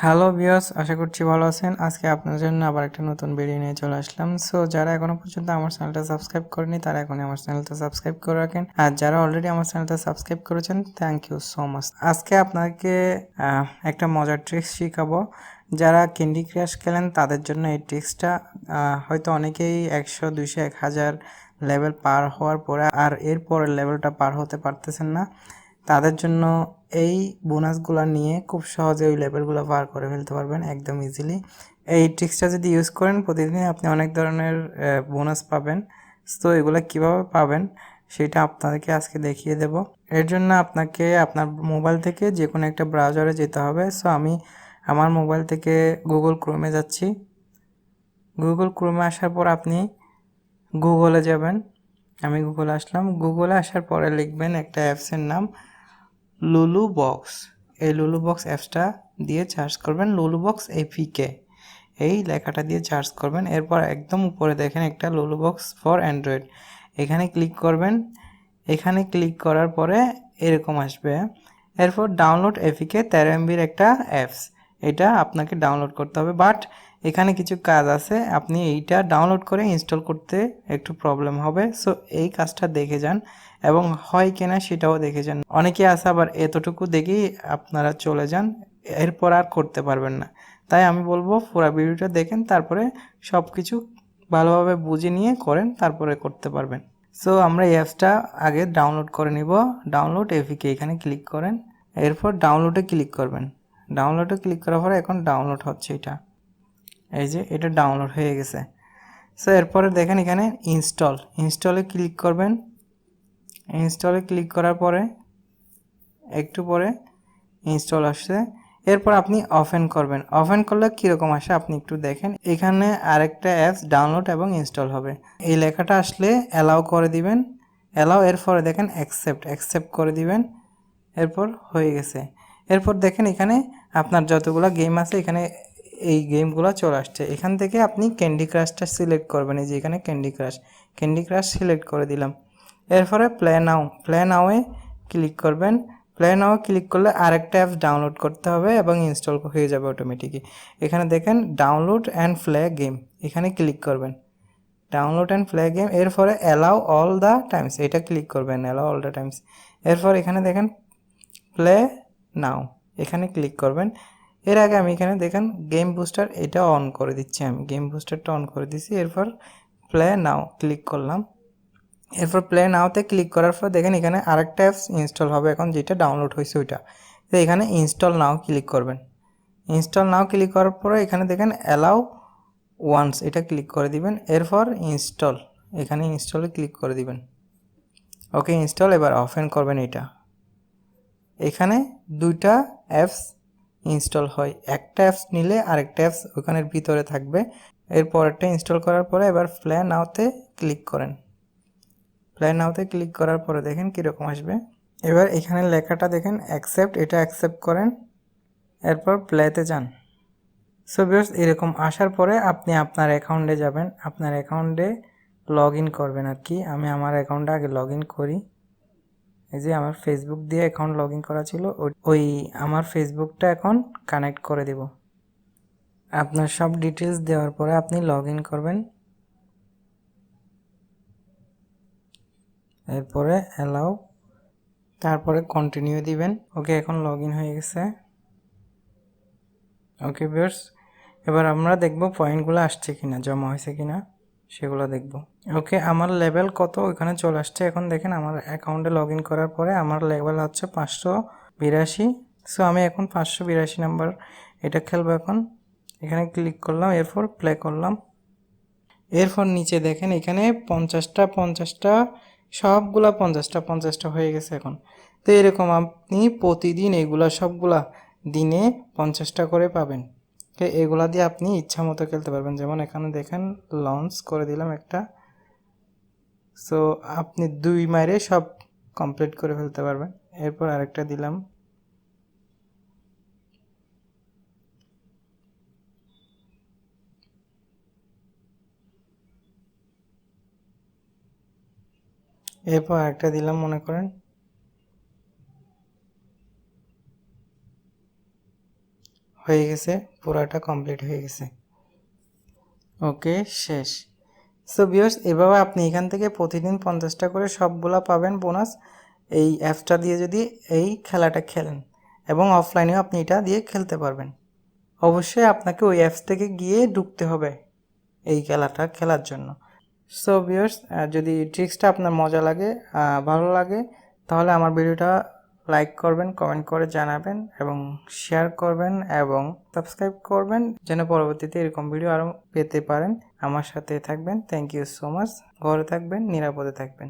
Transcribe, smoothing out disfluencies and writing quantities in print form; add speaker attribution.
Speaker 1: Hello viewers, আশা করছি ভালো আছেন। আজকে আপনার জন্য আবার একটা নতুন ভিডিও নিয়ে চলে আসলাম। সো যারা এখনো পর্যন্ত আমার চ্যানেলটা সাবস্ক্রাইব করেনি তারা এখনই আমার চ্যানেলটা সাবস্ক্রাইব করে রাখেন, আর যারা অলরেডি আমার চ্যানেলটা সাবস্ক্রাইব করেছেন থ্যাংক ইউ সো মাচ। আজকে আপনাকে একটা মজার ট্রিক্স শিখাবো। যারা ক্যান্ডি ক্রাশ খেলেন তাদের জন্য এই ট্রিক্সটা হয়তো অনেকেই 100, 200, 1000 লেভেল পার হওয়ার পরে আর এরপরের লেভেলটা পার হতে পারতেছেন না। তাদের জন্য এই বোনাসগুলো নিয়ে খুব সহজে ওই লেভেলগুলো পার করে ফেলতে পারবেন একদম ইজিলি। এই ট্রিক্সটা যদি ইউজ করেন প্রতিদিন আপনি অনেক ধরনের বোনাস পাবেন। তো এগুলো কিভাবে পাবেন সেটা আপনাদেরকে আজকে দেখিয়ে দেব। এর জন্য আপনাকে আপনার মোবাইল থেকে যে কোনো একটা ব্রাউজারে যেতে হবে। সো আমি আমার মোবাইল থেকে গুগল ক্রোমে যাচ্ছি। গুগল ক্রোমে আসার পর আপনি গুগলে যাবেন। আমি গুগলে আসলাম। গুগলে আসার পরে লিখবেন একটা অ্যাপসের নাম লুলুবক্স। এই লুলুবক্স অ্যাপসটা দিয়ে সার্চ করবেন লুলুবক্স এপিকে, এই লেখাটা দিয়ে সার্চ করবেন। এরপর একদম উপরে দেখেন একটা লুলুবক্স ফর অ্যান্ড্রয়েড, এখানে ক্লিক করবেন। এখানে ক্লিক করার পরে এরকম আসবে। এরপর ডাউনলোড এপিকে 13 MBর একটা অ্যাপস, এটা আপনাকে ডাউনলোড করতে হবে। বাট এখানে কিছু কাজ আছে, আপনি এইটা ডাউনলোড করে ইনস্টল করতে একটু প্রবলেম হবে। সো এই কাজটা দেখে যান এবং হয় কিনা সেটাও দেখে যান। অনেকে আছে আবার এতটুকু দেখেই আপনারা চলে যান, এরপর আর করতে পারবেন না। তাই আমি বলবো পুরো ভিডিওটা দেখেন, তারপরে সব কিছু ভালোভাবে বুঝে নিয়ে করেন, তারপরে করতে পারবেন। সো আমরা এই অ্যাপসটা আগে ডাউনলোড করে নিব। ডাউনলোড এপিকে এখানে ক্লিক করেন, এরপর ডাউনলোডে ক্লিক করবেন। ডাউনলোডে ক্লিক করার পরে এখন ডাউনলোড হচ্ছে, এই যে এটা ডাউনলোড হয়ে গেছে। সো এরপরে দেখেন এখানে ইনস্টলে ক্লিক করবেন। ইনস্টলে ক্লিক করার পরে একটু পরে ইনস্টল আসছে। এরপর আপনি ওপেন করবেন। ওপেন করলে কীরকম আসে আপনি একটু দেখেন। এখানে আরেকটা অ্যাপস ডাউনলোড এবং ইনস্টল হবে, এই লেখাটা আসলে অ্যালাউ করে দিবেন। অ্যালাউ, এরপরে দেখেন অ্যাকসেপ্ট করে দিবেন। এরপর হয়ে গেছে। এরপর দেখেন এখানে আপনার যতগুলো গেম আছে এখানে এই গেমগুলো চলে আসছে। এখান থেকে আপনি ক্যান্ডি ক্রাশটা সিলেক্ট করবেন। এই যে এখানে ক্যান্ডি ক্রাশ সিলেক্ট করে দিলাম। এরপরে প্লে নাওয়ে ক্লিক করবেন। প্লে নাও ক্লিক করলে আরেকটা অ্যাপস ডাউনলোড করতে হবে এবং ইনস্টল হয়ে যাবে অটোমেটিকই। এখানে দেখেন ডাউনলোড অ্যান্ড প্লে গেম, এখানে ক্লিক করবেন। ডাউনলোড অ্যান্ড প্লে গেম, এরপরে অ্যালাউ অল দ্য টাইমস, এটা ক্লিক করবেন, অ্যালাউ অল দ্য টাইমস। এরপর এখানে দেখেন প্লে নাও, এখানে ক্লিক করবেন। এর আগে আমি এখানে দেখেন গেম বুস্টার, এটা অন করে দিচ্ছি, আমি গেম বুস্টারটা অন করে দিচ্ছি। এরপর প্লে নাও ক্লিক করলাম। এরপর প্লে নাওতে ক্লিক করার পর দেখেন এখানে আরেকটা অ্যাপস ইনস্টল হবে এখন, যেটা ডাউনলোড হয়েছে ওইটা। তো এখানে ইনস্টল নাও ক্লিক করবেন। ইনস্টল নাও ক্লিক করার পরে এখানে দেখেন অ্যালাউ ওয়ান্স, এটা ক্লিক করে দিবেন। এরপর ইনস্টল, এখানে ইনস্টলে ক্লিক করে দিবেন। ওকে ইনস্টল, এবার ওপেন করবেন। এটা এখানে দুইটা অ্যাপস ইনস্টল হয়, একটা অ্যাপস নিলে আরেকটা অ্যাপস ওখানের ভিতরে থাকবে। এরপরটা ইনস্টল করার পরে এবার প্লে নাওতে ক্লিক করেন। প্লে নাওতে ক্লিক করার পরে দেখেন কীরকম আসবে। এবার এখানে লেখাটা দেখেন অ্যাকসেপ্ট, এটা অ্যাকসেপ্ট করেন। এরপর প্লেতে যান। সো ভিউয়ার্স এরকম আসার পরে আপনি আপনার অ্যাকাউন্টে যাবেন, আপনার অ্যাকাউন্টে লগ ইন করবেন আর কি। আমি আমার অ্যাকাউন্টে আগে লগ ইন করি। এই যে আমার ফেসবুক দিয়ে অ্যাকাউন্ট লগ ইন করা ছিল, ওই আমার ফেসবুকটা এখন কানেক্ট করে দেব। আপনার সব ডিটেলস দেওয়ার পরে আপনি লগ ইন করবেন। এরপরে অ্যালাউ, তারপরে কন্টিনিউ দিবেন। ওকে এখন লগ ইন হয়ে গেছে। ওকে ভিউয়ার্স এবার আমরা দেখব পয়েন্টগুলো আসছে কিনা, জমা হয়েছে কিনা সেগুলো দেখব। ওকে আমার লেভেল কত ওইখানে চলে আসছে। এখন দেখেন আমার অ্যাকাউন্টে লগ ইন করার পরে আমার লেভেল হচ্ছে 582। সো আমি এখন 582 নাম্বার এটা খেলবো এখন। এখানে ক্লিক করলাম, এরপর প্লে করলাম। এরপর নিচে দেখেন এখানে 50টা সবগুলা 50টা হয়ে গেছে এখন। তো এরকম আপনি প্রতিদিন এগুলা সবগুলা দিনে 50টা করে পাবেন। তো এগুলা দিয়ে আপনি ইচ্ছা মতো খেলতে পারবেন। যেমন এখানে দেখেন লঞ্চ করে দিলাম একটা। সো আপনি 2 মাইরে সব কমপ্লিট করে ফেলতে পারবেন। এরপর আরেকটা দিলাম। এরপর আরেকটা দিলাম মনে করেন। হয়ে গেছে, পুরাটা কমপ্লিট হয়ে গেছে। ওকে, শেষ। সো ভিউয়ার্স, এভাবে আপনি এখান থেকে প্রতিদিন 50টা করে সবগুলা পাবেন বোনাস, এই অ্যাপসটা দিয়ে যদি এই খেলাটা খেলেন, এবং অফলাইনেও আপনি এটা দিয়ে খেলতে পারবেন। অবশ্যই আপনাকে ওই অ্যাপস থেকে গিয়ে ঢুকতে হবে এই খেলাটা খেলার জন্য। সো ভিউয়ার্স, যদি ট্রিক্সটা আপনার মজা লাগে, ভালো লাগে, তাহলে আমার ভিডিওটা লাইক করবেন, কমেন্ট করে জানাবেন এবং শেয়ার করবেন এবং সাবস্ক্রাইব করবেন, যেন পরবর্তীতে এরকম ভিডিও আরও পেতে পারেন। আমার সাথে থাকবেন। Thank you so much. ঘরে থাকবেন, নিরাপদে থাকবেন।